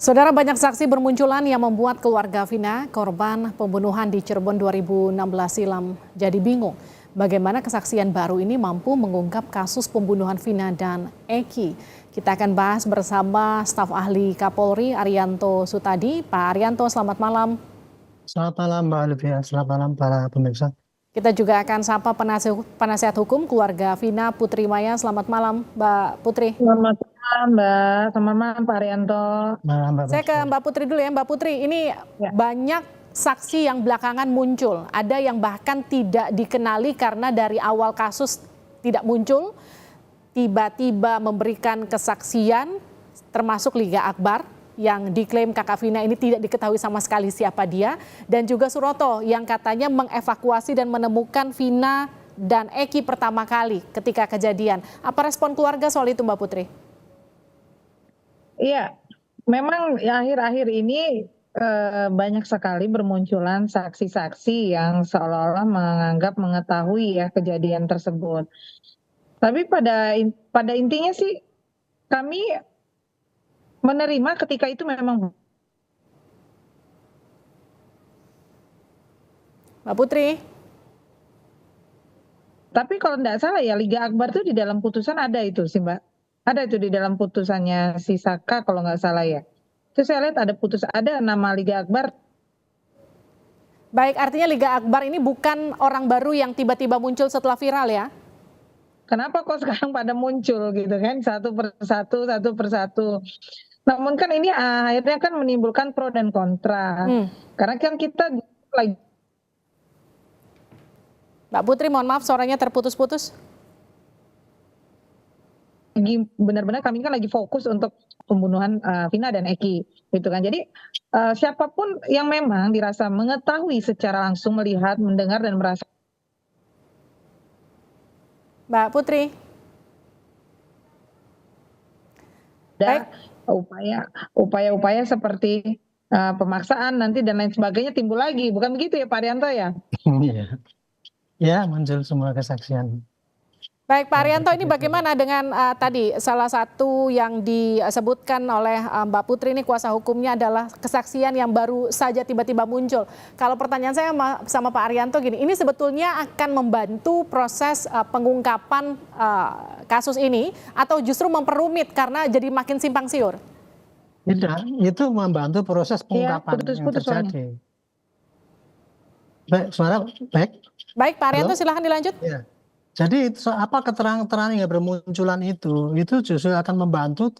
Saudara, banyak saksi bermunculan yang membuat keluarga Vina, korban pembunuhan di Cirebon 2016 silam, jadi bingung. Bagaimana kesaksian baru ini mampu mengungkap kasus pembunuhan Vina dan Eki? Kita akan bahas bersama staf ahli Kapolri Arianto Sutadi. Pak Arianto, selamat malam. Selamat malam Mbak Olivia, selamat malam para pemirsa. Kita juga akan sapa penasihat hukum keluarga Vina, Putri Maya. Selamat malam, Mbak Putri. Selamat malam Mbak, selamat malam Pak Arianto. Saya ke Mbak Putri dulu ya. Mbak Putri, ini banyak saksi yang belakangan muncul. Ada yang bahkan tidak dikenali karena dari awal kasus tidak muncul. Tiba-tiba memberikan kesaksian, termasuk Liga Akbar yang diklaim kakak Vina ini tidak diketahui sama sekali siapa dia. Dan juga Suroto yang katanya mengevakuasi dan menemukan Vina dan Eki pertama kali ketika kejadian. Apa respon keluarga soal itu, Mbak Putri? Iya, memang akhir-akhir ini banyak sekali bermunculan saksi-saksi yang seolah-olah menganggap mengetahui ya kejadian tersebut. Tapi pada intinya sih kami menerima ketika itu memang. Mbak Putri. Tapi kalau tidak salah ya Liga Akbar itu di dalam putusan ada itu sih Mbak. Ada itu di dalam putusannya si Saka kalau nggak salah ya. Itu saya lihat ada nama Liga Akbar. Baik, artinya Liga Akbar ini bukan orang baru yang tiba-tiba muncul setelah viral ya? Kenapa kok sekarang pada muncul gitu kan, satu persatu. Namun kan ini akhirnya kan menimbulkan pro dan kontra. Karena kan kita lagi. Mbak Putri, mohon maaf suaranya terputus-putus. Benar-benar kami kan lagi fokus untuk pembunuhan Vina dan Eki gitu kan. Jadi siapapun yang memang dirasa mengetahui secara langsung, melihat, mendengar dan merasa. Mbak Putri. Ada upaya-upaya seperti pemaksaan nanti dan lain sebagainya timbul lagi, bukan begitu ya Pak Arianto ya? Iya, ya muncul semua kesaksian. Baik Pak Arianto, ini bagaimana dengan tadi salah satu yang disebutkan oleh Mbak Putri ini kuasa hukumnya adalah kesaksian yang baru saja tiba-tiba muncul. Kalau pertanyaan saya sama Pak Arianto gini, ini sebetulnya akan membantu proses pengungkapan kasus ini atau justru memperumit karena jadi makin simpang siur? Tidak, itu membantu proses pengungkapan yang terjadi. Baik, suara baik. Baik Pak Arianto, silahkan dilanjut. Ya. Jadi apa keterangan-keterangan yang bermunculan itu justru akan membantu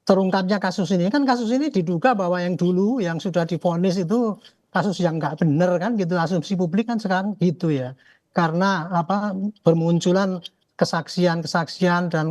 terungkapnya kasus ini. Kan kasus ini diduga bahwa yang dulu yang sudah divonis itu kasus yang nggak benar kan gitu, asumsi publik kan sekarang gitu ya. Karena bermunculan kesaksian dan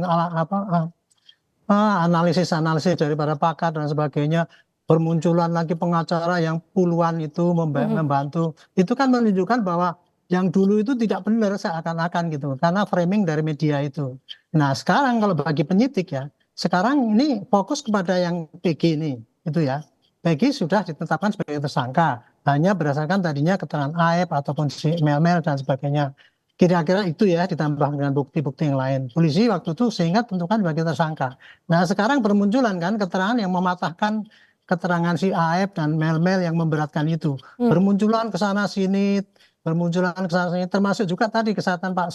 analisis daripada pakar dan sebagainya, bermunculan lagi pengacara yang puluhan itu membantu. Itu kan menunjukkan bahwa yang dulu itu tidak benar seakan-akan gitu, karena framing dari media itu. Nah sekarang kalau bagi penyidik ya, sekarang ini fokus kepada yang PG ini, itu ya. PG sudah ditetapkan sebagai tersangka, hanya berdasarkan tadinya keterangan AF ataupun si Mel dan sebagainya. Kira-kira itu ya, ditambah dengan bukti-bukti yang lain. Polisi waktu itu sehingga tentukan sebagai tersangka. Nah sekarang bermunculan kan keterangan yang mematahkan keterangan si AF dan Mel yang memberatkan itu. Bermunculan ke sana sini, bermunculan kesaksiannya, termasuk juga tadi kesehatan Pak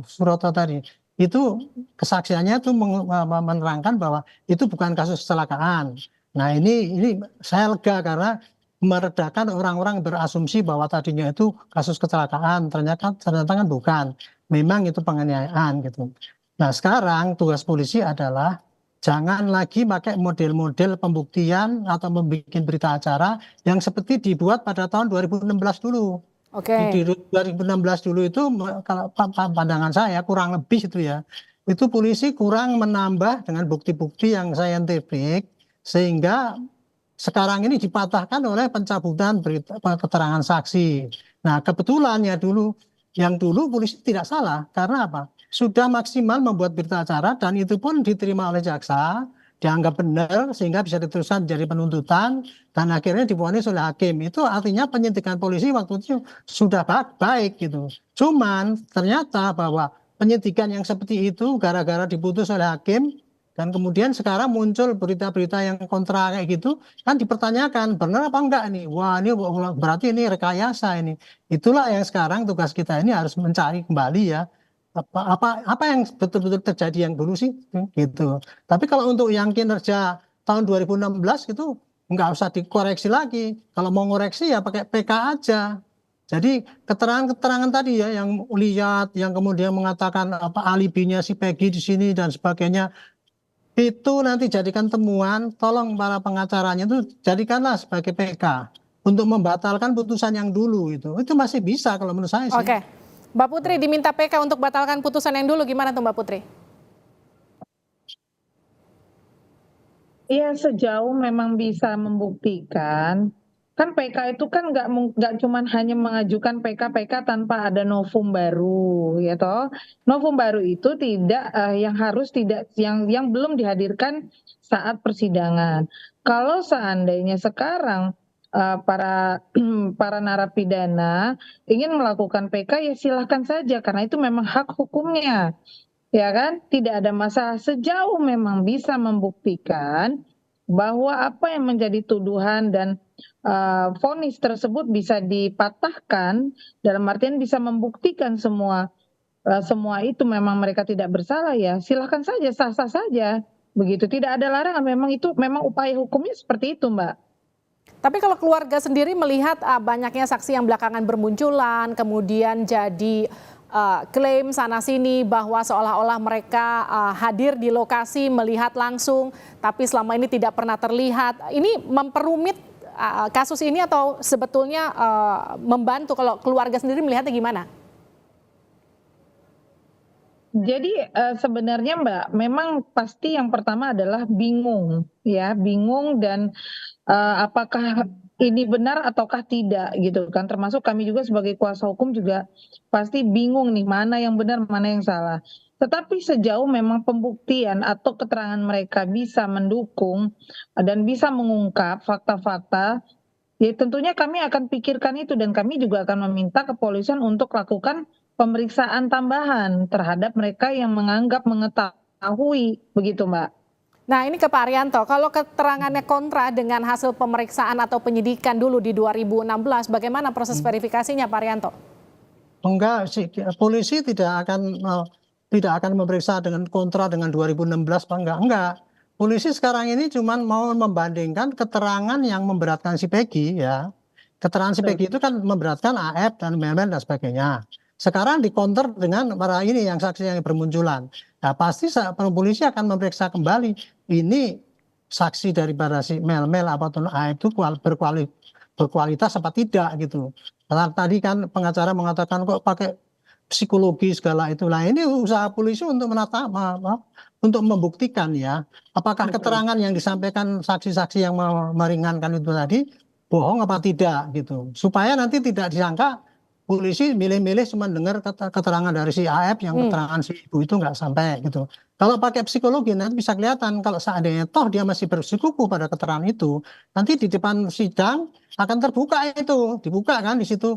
Suroto tadi. Itu kesaksiannya itu menerangkan bahwa itu bukan kasus kecelakaan. Nah ini saya lega karena meredakan orang-orang berasumsi bahwa tadinya itu kasus kecelakaan, ternyata kan bukan. Memang itu penganiayaan gitu. Nah sekarang tugas polisi adalah jangan lagi pakai model-model pembuktian atau membuat berita acara yang seperti dibuat pada tahun 2016 dulu. Di 2016 dulu itu kalau pandangan saya kurang lebih itu ya, itu polisi kurang menambah dengan bukti-bukti yang saintifik sehingga sekarang ini dipatahkan oleh pencabutan keterangan saksi. Nah kebetulan ya yang dulu polisi tidak salah karena apa? Sudah maksimal membuat berita acara dan itu pun diterima oleh jaksa, dianggap benar sehingga bisa diteruskan menjadi penuntutan dan akhirnya divonis oleh hakim. Itu artinya penyidikan polisi waktu itu sudah baik gitu. Cuman ternyata bahwa penyidikan yang seperti itu gara-gara diputus oleh hakim Dan kemudian sekarang muncul berita-berita yang kontra kayak gitu, kan dipertanyakan benar apa enggak nih? Wah, ini berarti ini rekayasa ini. Itulah yang sekarang tugas kita ini harus mencari kembali ya apa yang betul-betul terjadi yang dulu sih gitu. Tapi kalau untuk yang kinerja tahun 2016 itu nggak usah dikoreksi lagi. Kalau mau ngoreksi ya pakai PK aja. Jadi keterangan-keterangan tadi ya yang lihat, yang kemudian mengatakan apa alibinya si Peggy di sini dan sebagainya, itu nanti jadikan temuan, tolong para pengacaranya itu jadikanlah sebagai PK untuk membatalkan putusan yang dulu itu masih bisa kalau menurut saya sih. Oke, Mbak Putri diminta PK untuk batalkan putusan yang dulu, gimana tuh Mbak Putri? Iya, sejauh memang bisa membuktikan, kan PK itu kan nggak cuman hanya mengajukan PK tanpa ada novum baru, ya toh. Novum baru itu tidak yang belum dihadirkan saat persidangan. Kalau seandainya sekarang para para narapidana ingin melakukan PK, ya silahkan saja karena itu memang hak hukumnya. Ya kan, tidak ada masalah sejauh memang bisa membuktikan bahwa apa yang menjadi tuduhan dan vonis tersebut bisa dipatahkan, dalam artian bisa membuktikan semua itu memang mereka tidak bersalah, ya silahkan saja, sah-sah saja begitu, tidak ada larangan, memang itu memang upaya hukumnya seperti itu, Mbak. Tapi kalau keluarga sendiri melihat banyaknya saksi yang belakangan bermunculan, kemudian jadi klaim sana-sini bahwa seolah-olah mereka hadir di lokasi melihat langsung, tapi selama ini tidak pernah terlihat. Ini memperumit kasus ini atau sebetulnya membantu? Kalau keluarga sendiri melihatnya gimana? Jadi sebenarnya Mbak, memang pasti yang pertama adalah bingung, ya bingung dan apakah ini benar ataukah tidak gitu kan, termasuk kami juga sebagai kuasa hukum juga pasti bingung nih mana yang benar mana yang salah. Tetapi sejauh memang pembuktian atau keterangan mereka bisa mendukung dan bisa mengungkap fakta-fakta, ya tentunya kami akan pikirkan itu dan kami juga akan meminta kepolisian untuk lakukan pemeriksaan tambahan terhadap mereka yang menganggap mengetahui begitu, Mbak. Nah ini ke Pak Arianto, kalau keterangannya kontra dengan hasil pemeriksaan atau penyidikan dulu di 2016, bagaimana proses verifikasinya Pak Arianto? Enggak sih, polisi tidak akan memeriksa dengan kontra dengan 2016 Pak, enggak. Polisi sekarang ini cuma mau membandingkan keterangan yang memberatkan si Peggy ya. Keterangan si Peggy itu kan memberatkan AF dan Memen dan sebagainya. Sekarang dikonter dengan para ini yang saksi yang bermunculan. Nah, pasti polisi akan memeriksa kembali ini saksi daripada si Mel apapun AF itu berkualitas apa tidak gitu. Karena tadi kan pengacara mengatakan kok pakai psikologi segala itu. Nah, ini usaha polisi untuk untuk membuktikan ya, apakah keterangan yang disampaikan saksi-saksi yang meringankan itu tadi bohong apa tidak gitu. Supaya nanti tidak disangka polisi milih-milih cuma dengar keterangan dari si AF yang keterangan si ibu itu nggak sampai gitu. Kalau pakai psikologi nanti bisa kelihatan kalau seandainya toh dia masih bersikuku pada keterangan itu, nanti di depan sidang akan terbuka itu, dibuka kan di situ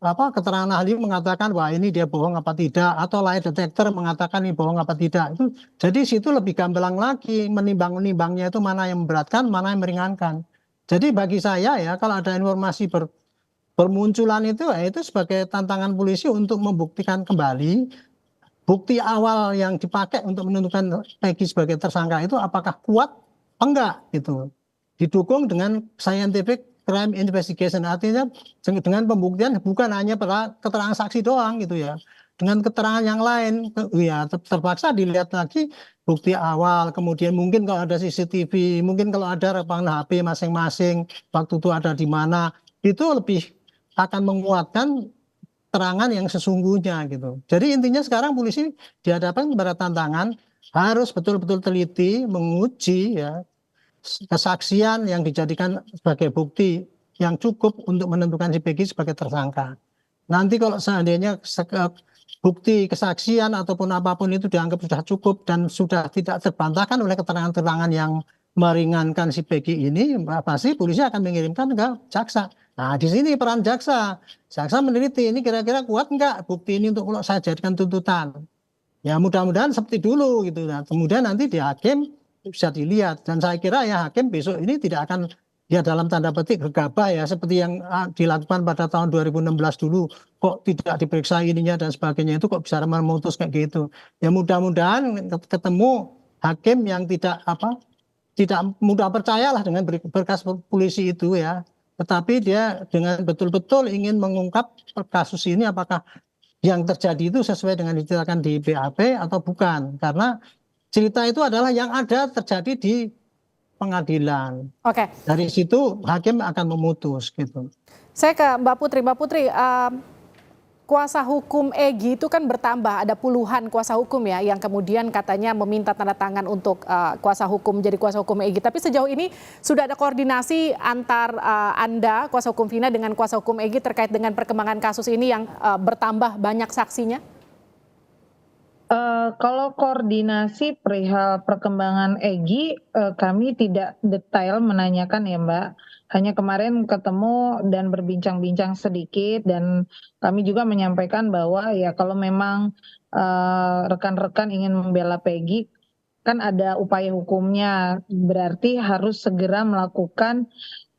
apa keterangan ahli mengatakan wah ini dia bohong apa tidak, atau lie detector mengatakan ini bohong apa tidak. Itu jadi situ lebih gamblang lagi menimbangnya itu mana yang memberatkan, mana yang meringankan. Jadi bagi saya ya kalau ada informasi bermunculan itu ya itu sebagai tantangan polisi untuk membuktikan kembali bukti awal yang dipakai untuk menentukan Peggy sebagai tersangka itu apakah kuat enggak gitu. Didukung dengan scientific crime investigation, artinya dengan pembuktian bukan hanya pada keterangan saksi doang gitu ya. Dengan keterangan yang lain ya terpaksa dilihat lagi bukti awal, kemudian mungkin kalau ada CCTV, mungkin kalau ada rekaman HP masing-masing waktu itu ada di mana, itu lebih akan menguatkan terangan yang sesungguhnya gitu. Jadi intinya sekarang polisi dihadapkan pada tantangan harus betul-betul teliti menguji ya kesaksian yang dijadikan sebagai bukti yang cukup untuk menentukan si Peggy sebagai tersangka. Nanti kalau seandainya bukti kesaksian ataupun apapun itu dianggap sudah cukup dan sudah tidak terbantahkan oleh keterangan-keterangan yang meringankan si Peggy ini, pasti polisi akan mengirimkan ke jaksa. Nah, di sini peran jaksa. Jaksa meneliti ini kira-kira kuat enggak bukti ini untuk kalau saya jadikan tuntutan. Ya mudah-mudahan seperti dulu gitu. Nah, kemudian nanti di hakim bisa dilihat, dan saya kira ya hakim besok ini tidak akan ya dalam tanda petik gegabah ya seperti yang dilakukan pada tahun 2016 dulu, kok tidak diperiksa ininya dan sebagainya, itu kok bisa memutus kayak gitu. Ya mudah-mudahan ketemu hakim yang tidak mudah percayalah dengan berkas polisi itu ya, tetapi dia dengan betul-betul ingin mengungkap kasus ini apakah yang terjadi itu sesuai dengan diceritakan di BAP atau bukan. Karena cerita itu adalah yang ada terjadi di pengadilan. Oke, Dari situ hakim akan memutus gitu. saya ke Mbak Putri. Mbak Putri, kuasa hukum Egy itu kan bertambah, ada puluhan kuasa hukum ya yang kemudian katanya meminta tanda tangan untuk kuasa hukum jadi kuasa hukum Egy. Tapi sejauh ini sudah ada koordinasi antar Anda, kuasa hukum Vina dengan kuasa hukum Egy terkait dengan perkembangan kasus ini yang bertambah banyak saksinya? Kalau koordinasi perihal perkembangan Egy, kami tidak detail menanyakan ya Mbak. Hanya kemarin ketemu dan berbincang-bincang sedikit, dan kami juga menyampaikan bahwa ya kalau memang rekan-rekan ingin membela Peggy, kan ada upaya hukumnya, berarti harus segera melakukan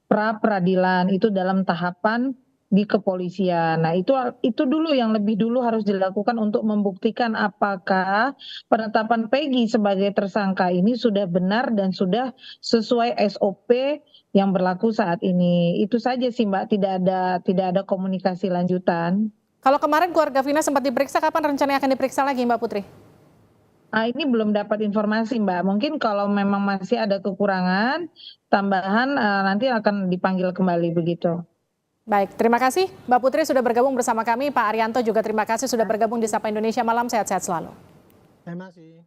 pra peradilan itu dalam tahapan di kepolisian. Nah, itu dulu yang lebih dulu harus dilakukan untuk membuktikan apakah penetapan Peggy sebagai tersangka ini sudah benar dan sudah sesuai SOP yang berlaku saat ini. Itu saja sih Mbak, tidak ada komunikasi lanjutan. Kalau kemarin keluarga Vina sempat diperiksa, kapan rencananya akan diperiksa lagi Mbak Putri? Ini belum dapat informasi Mbak. Mungkin kalau memang masih ada kekurangan tambahan, nanti akan dipanggil kembali begitu. Baik, terima kasih Mbak Putri sudah bergabung bersama kami. Pak Arianto juga terima kasih sudah bergabung di Sapa Indonesia Malam. Sehat-sehat selalu. Terima kasih.